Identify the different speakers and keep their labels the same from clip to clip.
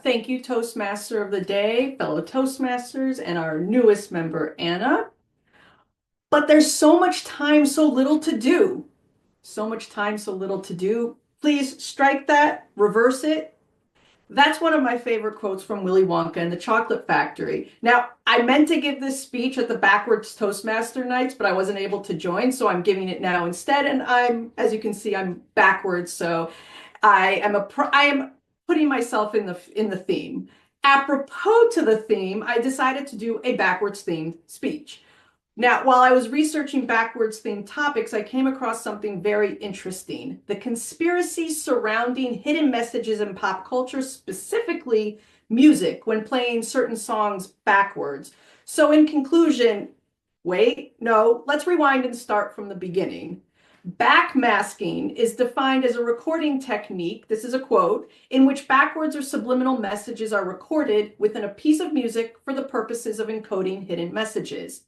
Speaker 1: Thank you, Toastmaster of the Day, fellow Toastmasters, and our newest member, Anna. But there's so much time, so little to do. So much time, so little to do. Please strike that, reverse it. That's one of my favorite quotes from Willy Wonka and the Chocolate Factory. Now, I meant to give this speech at the Backwards Toastmaster nights, but I wasn't able to join, so I'm giving it now instead. And as you can see, I'm backwards, so I am putting myself in the theme. Apropos to the theme, I decided to do a backwards themed speech. Now, while I was researching backwards themed topics, I came across something very interesting. The conspiracies surrounding hidden messages in pop culture, specifically music, when playing certain songs backwards. So in conclusion, wait, no, let's rewind and start from the beginning. Backmasking is defined as a recording technique, this is a quote, in which backwards or subliminal messages are recorded within a piece of music for the purposes of encoding hidden messages.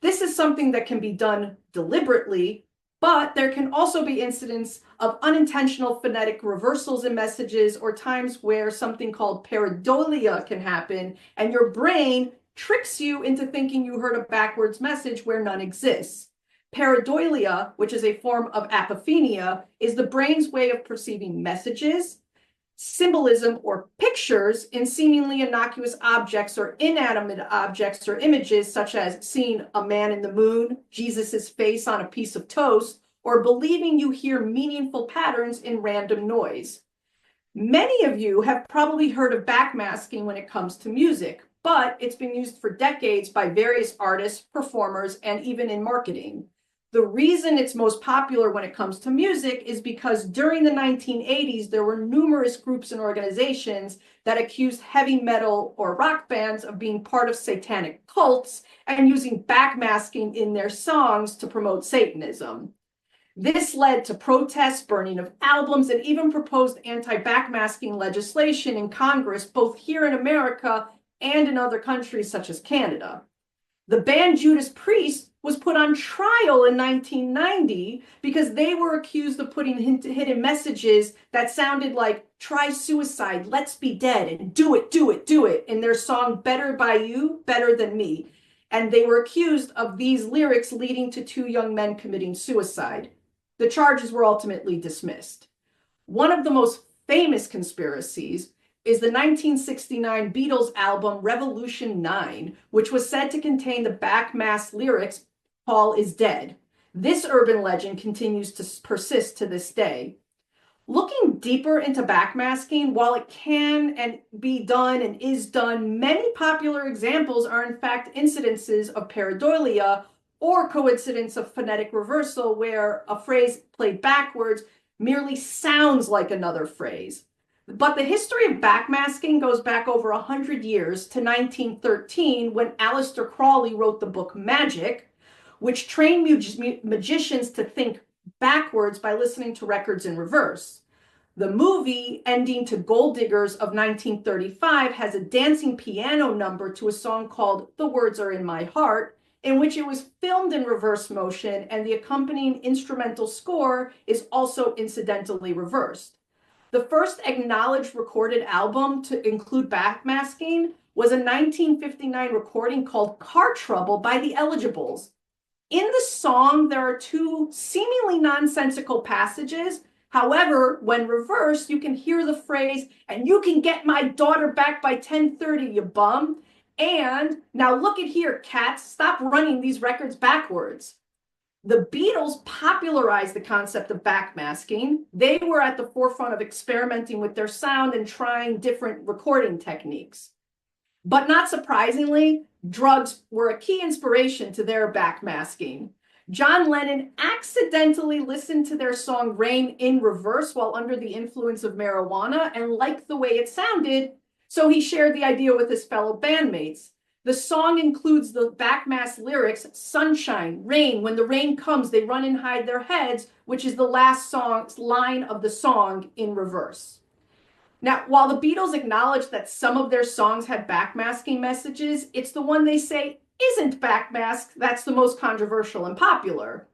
Speaker 1: This is something that can be done deliberately, but there can also be incidents of unintentional phonetic reversals in messages or times where something called pareidolia can happen and your brain tricks you into thinking you heard a backwards message where none exists. Pareidolia, which is a form of apophenia, is the brain's way of perceiving messages, symbolism, or pictures in seemingly innocuous objects or inanimate objects or images, such as seeing a man in the moon, Jesus's face on a piece of toast, or believing you hear meaningful patterns in random noise. Many of you have probably heard of backmasking when it comes to music, but it's been used for decades by various artists, performers, and even in marketing. The reason it's most popular when it comes to music is because during the 1980s, there were numerous groups and organizations that accused heavy metal or rock bands of being part of satanic cults and using backmasking in their songs to promote Satanism. This led to protests, burning of albums, and even proposed anti-backmasking legislation in Congress, both here in America and in other countries such as Canada. The band Judas Priest was put on trial in 1990 because they were accused of putting hidden messages that sounded like "try suicide, let's be dead," and "do it, do it, do it" in their song "Better by You, Better Than Me." And they were accused of these lyrics leading to two young men committing suicide. The charges were ultimately dismissed. One of the most famous conspiracies is the 1969 Beatles album Revolution 9, which was said to contain the backmasked lyrics, "Paul is dead." This urban legend continues to persist to this day. Looking deeper into backmasking, while it can and be done and is done, many popular examples are in fact incidences of pareidolia or coincidence of phonetic reversal, where a phrase played backwards merely sounds like another phrase. But the history of backmasking goes back over 100 years to 1913, when Aleister Crowley wrote the book Magic, which trained magicians to think backwards by listening to records in reverse. The movie Ending to Gold Diggers of 1935 has a dancing piano number to a song called "The Words Are in My Heart," in which it was filmed in reverse motion, and the accompanying instrumental score is also incidentally reversed. The first acknowledged recorded album to include backmasking was a 1959 recording called "Car Trouble" by the Eligibles. In the song, there are two seemingly nonsensical passages. However, when reversed, you can hear the phrase, "and you can get my daughter back by 10:30, you bum." And "now look at here, cats, stop running these records backwards." The Beatles popularized the concept of backmasking. They were at the forefront of experimenting with their sound and trying different recording techniques. But not surprisingly, drugs were a key inspiration to their backmasking. John Lennon accidentally listened to their song "Rain" in reverse while under the influence of marijuana and liked the way it sounded, so he shared the idea with his fellow bandmates. The song includes the backmasked lyrics, "Sunshine, rain, when the rain comes, they run and hide their heads," which is the last line of the song in reverse. Now, while the Beatles acknowledged that some of their songs had backmasking messages, it's the one they say isn't backmasked that's the most controversial and popular.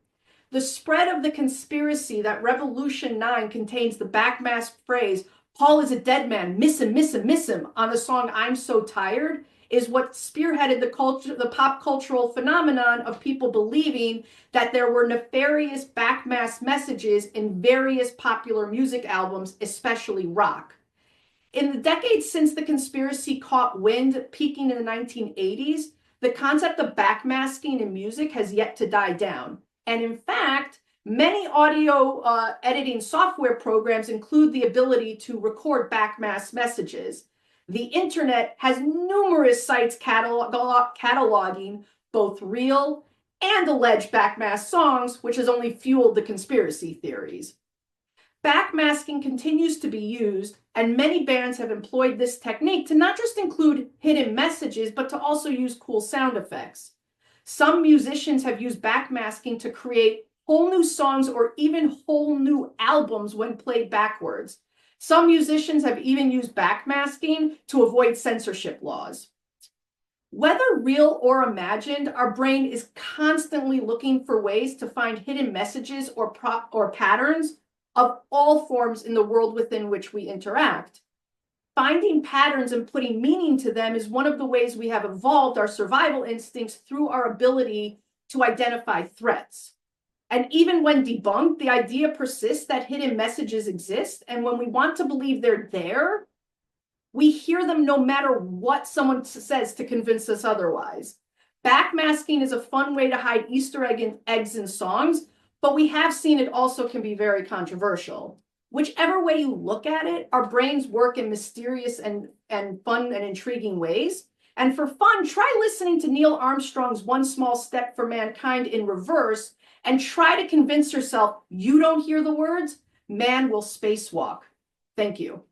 Speaker 1: The spread of the conspiracy that Revolution 9 contains the backmasked phrase, Paul is a dead man, miss him, miss him, miss him on the song I'm So Tired is what spearheaded the pop cultural phenomenon of people believing that there were nefarious backmasked messages in various popular music albums, especially rock. In the decades since the conspiracy caught wind, peaking in the 1980s, the concept of backmasking in music has yet to die down. And in fact, many audio editing software programs include the ability to record backmasked messages. The internet has numerous sites cataloging both real and alleged backmasked songs, which has only fueled the conspiracy theories. Backmasking continues to be used, and many bands have employed this technique to not just include hidden messages, but to also use cool sound effects. Some musicians have used backmasking to create whole new songs or even whole new albums when played backwards. Some musicians have even used backmasking to avoid censorship laws. Whether real or imagined, our brain is constantly looking for ways to find hidden messages or patterns of all forms in the world within which we interact. Finding patterns and putting meaning to them is one of the ways we have evolved our survival instincts through our ability to identify threats. And even when debunked, the idea persists that hidden messages exist. And when we want to believe they're there, we hear them no matter what someone says to convince us otherwise. Backmasking is a fun way to hide Easter eggs in songs, but we have seen it also can be very controversial. Whichever way you look at it, our brains work in mysterious and fun and intriguing ways. And for fun, try listening to Neil Armstrong's One Small Step for Mankind in reverse and try to convince yourself you don't hear the words, man will spacewalk. Thank you.